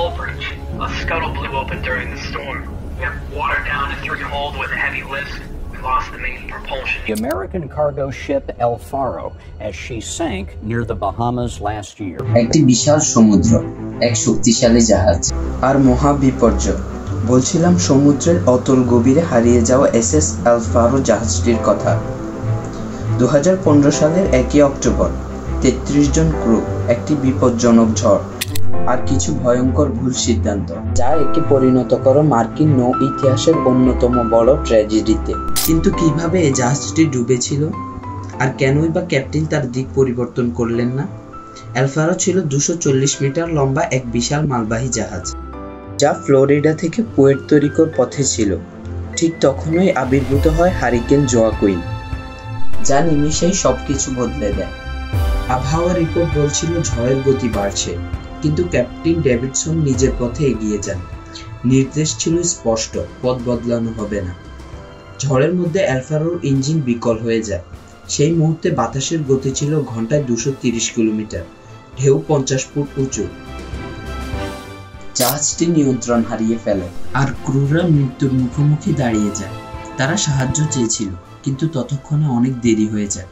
hull breach. A scuttle blew open during the storm. We have water down in 3 hold with a heavy lift. We lost the main propulsion. The American cargo ship El Faro as she sank near the Bahamas last year. একটি বিশাল সমুদ্র, এক শক্তিশালী জাহাজ আর মহা বিপর্যয়। বলছিলাম সমুদ্রের অতল গভীরে হারিয়ে যাওয়া এসএস এল ফারো জাহাজটির কথা। 2015 সালের 1 অক্টোবর 33 জন ক্রু, একটি বিপজ্জনক ঝড় আর কিছু ভয়ঙ্কর ভুল সিদ্ধান্ত, যা একে পরিণত করে মার্কিন নৌ ইতিহাসের অন্যতম বড় ট্র্যাজেডিতে। কিন্তু কিভাবে এই জাহাজটি ডুবেছিল আর কেনই বা ক্যাপ্টেন তার দিক পরিবর্তন করলেন না? এল ফারো ছিল 240 মিটার লম্বা এক বিশাল মালবাহী জাহাজ, যা ফ্লোরিডা থেকে পুয়ের্তো রিকোর পথে ছিল। ঠিক তখনই আবির্ভূত হয় হারিকেন জোয়াকুইন, যা নিমিষেই সবকিছু বদলে দেয়। আবহাওয়া রিপোর্ট বলছিল ঝড়ের গতি বাড়ছে, কিন্তু ক্যাপ্টেন ডেভিডসন নিজের পথে এগিয়ে যান। নির্দেশ ছিল স্পষ্ট, পথ বদলানো হবে না। ঝড়ের মধ্যে এল ফারোর ইঞ্জিন বিকল হয়ে যায়। সেই মুহূর্তে বাতাসের গতি ছিল ঘন্টায় 230 কিলোমিটার, ঢেউ 50 ফুট উঁচু। জাহাজটি নিয়ন্ত্রণ হারিয়ে ফেলে আর ক্রুরা মৃত্যুর মুখোমুখি দাঁড়িয়ে যায়। তারা সাহায্য চেয়েছিল, কিন্তু ততক্ষণে অনেক দেরি হয়ে যায়।